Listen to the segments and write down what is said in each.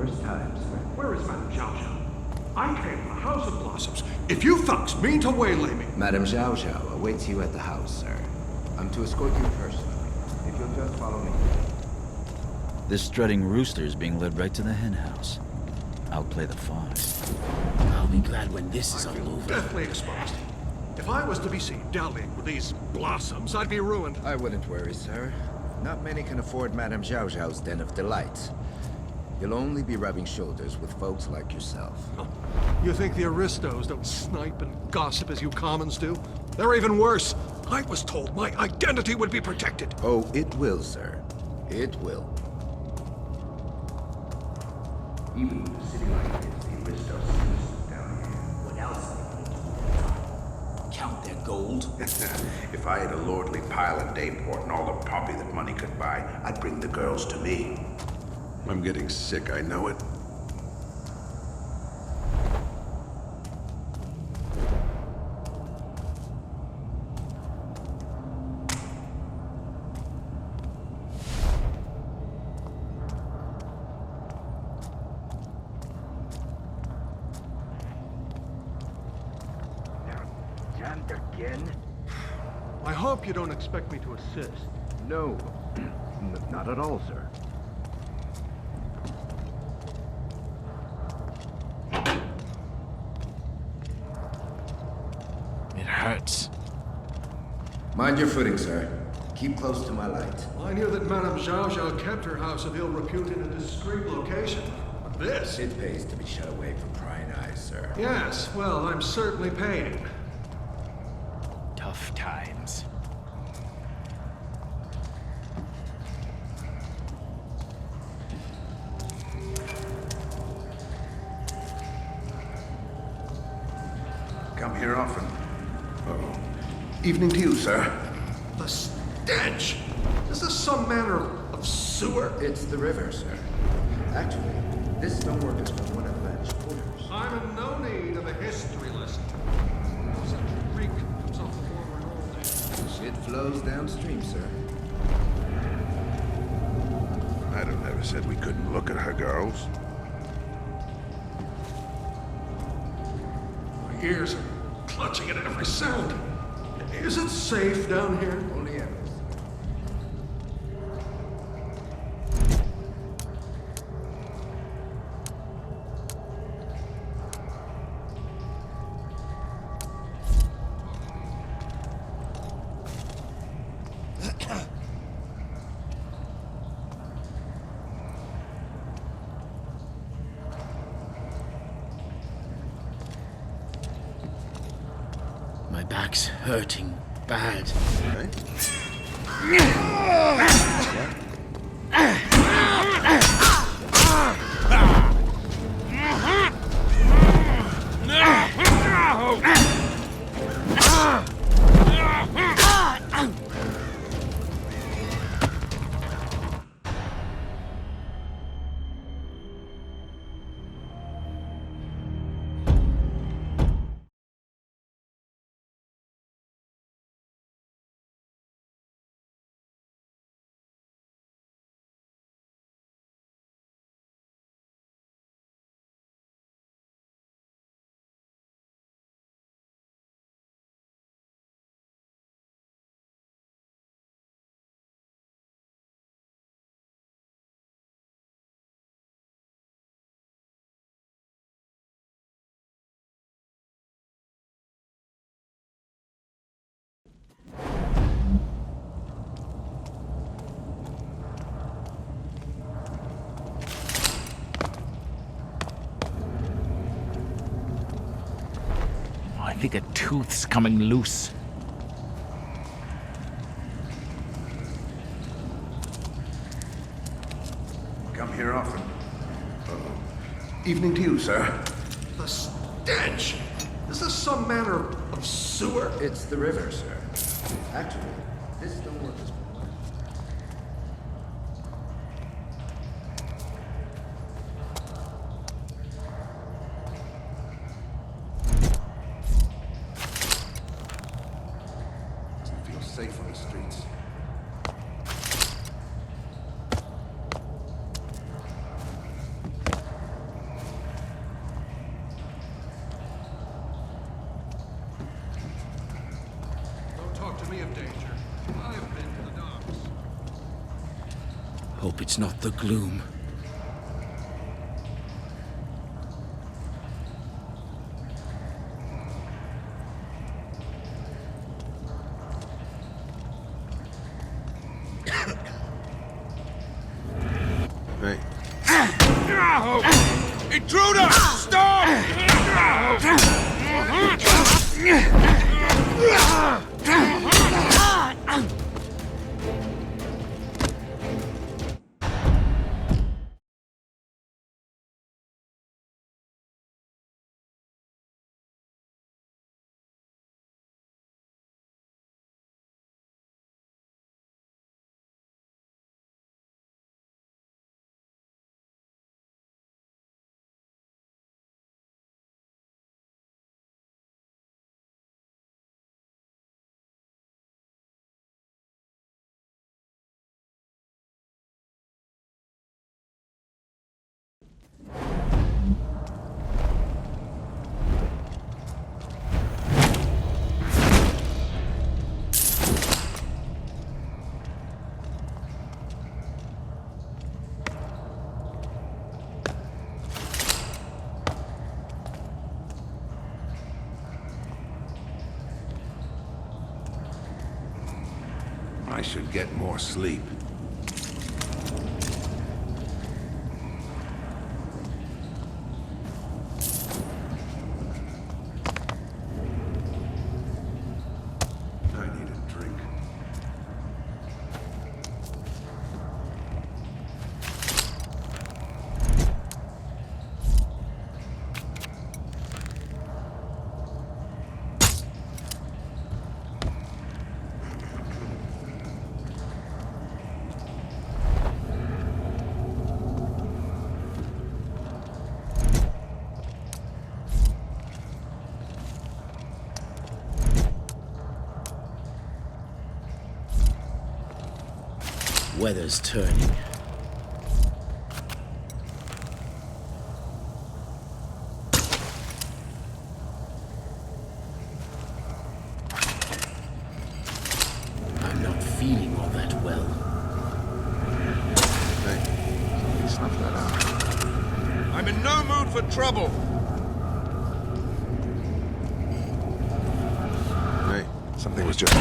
first time, sir. Where is Madame Zhao Zhao? I came to the House of Blossoms. If you thugs mean to waylay me... Madame Zhao Zhao awaits you at the house, sir. I'm to escort you personally, if you'll just follow me. This strutting rooster is being led right to the hen house. I'll play the fox. I'll be glad when this is all over. Deathly exposed. If I was to be seen dallying with these blossoms, I'd be ruined. I wouldn't worry, sir. Not many can afford Madame Zhao Zhao's den of delights. You'll only be rubbing shoulders with folks like yourself. You think the aristos don't snipe and gossip as you commons do? They're even worse. I was told my identity would be protected. Oh, it will, sir. It will. Even with a city like this, the aristos citizens down here. What else? Count their gold? If I had a lordly pile in Dayport and all the poppy that money could buy, I'd bring the girls to me. I'm getting sick, I know it. Jammed again? I hope you don't expect me to assist. No. Not at all, sir. It hurts. Mind your footing, sir. Keep close to my light. I knew that Madame Zhao Zhao kept her house of ill repute in a discreet location. But this... It pays to be shut away from prying eyes, sir. Yes, well, I'm certainly paying. Tough times. Come here often. Oh. Evening to you, sir. The stench! Is this some manner of sewer? It's the river, sir. Actually, this stonework is from one of the vanished quarters. I'm in no need of a history lesson. Such reek comes off the former old days. It flows downstream, sir. Madam never said we couldn't look at her girls. My ears are clutching at every sound. Is it safe down here? Only evidence. My back's hurting bad. I think a tooth's coming loose. Come here often. Evening to you, sir. The stench! Is this some manner of sewer? It's the river, sir. Actually, this stonework is... Doesn't feel safe on the streets. Hope it's not the gloom. Right. Intruder! Stop! I should get more sleep. I need a drink. Weather's turning. I'm not feeling all that well. Hey, snuff that out. I'm in no mood for trouble. Hey, something was just...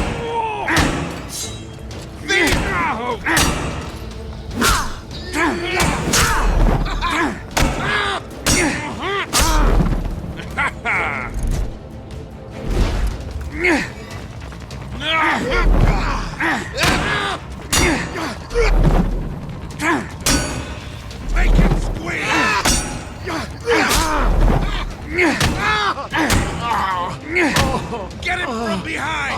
Make him squeal! Get him from behind!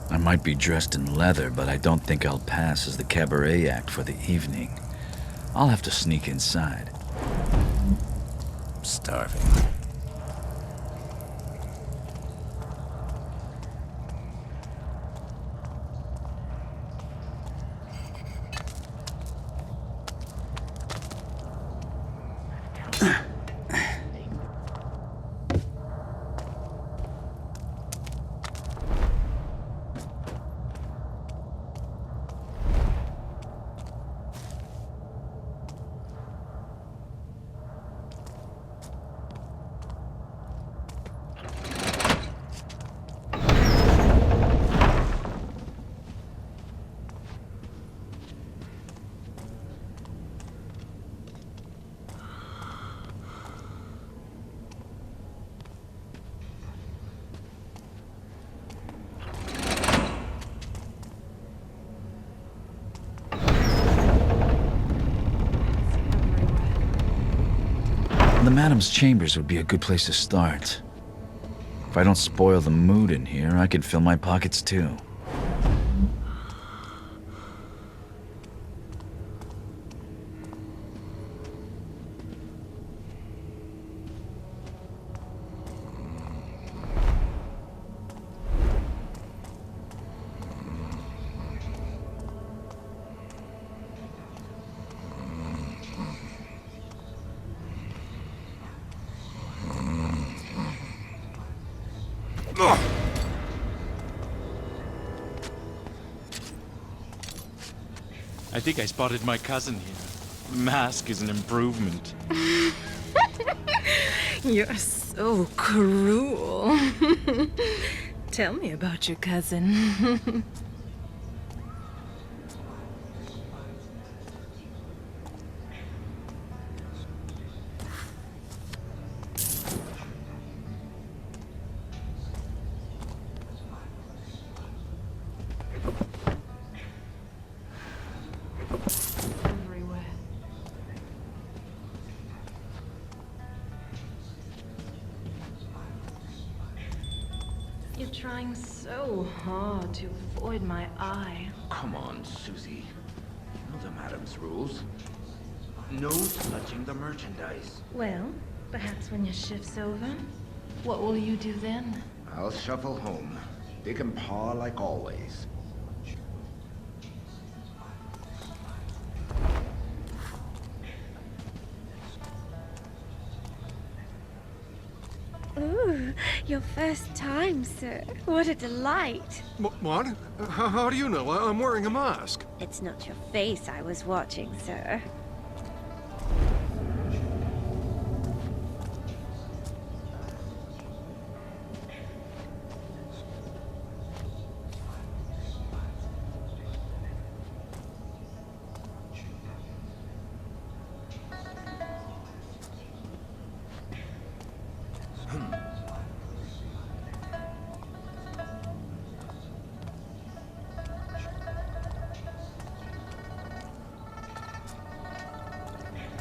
I might be dressed in leather, but I don't think I'll pass as the cabaret act for the evening. I'll have to sneak inside. I'm starving. the madam's chambers would be a good place to start. If I don't spoil the mood in here, I could fill my pockets too. I think I spotted my cousin here. Mask is an improvement. You're so cruel. Tell me about your cousin. Everywhere. You're trying so hard to avoid my eye. Come on, Susie. You know the madam's rules. No touching the merchandise. Well, perhaps when your shift's over, what will you do then? I'll shuffle home. Dick and paw like always. Ooh, your first time, sir. What a delight. What? How do you know? I'm wearing a mask. It's not your face I was watching, sir.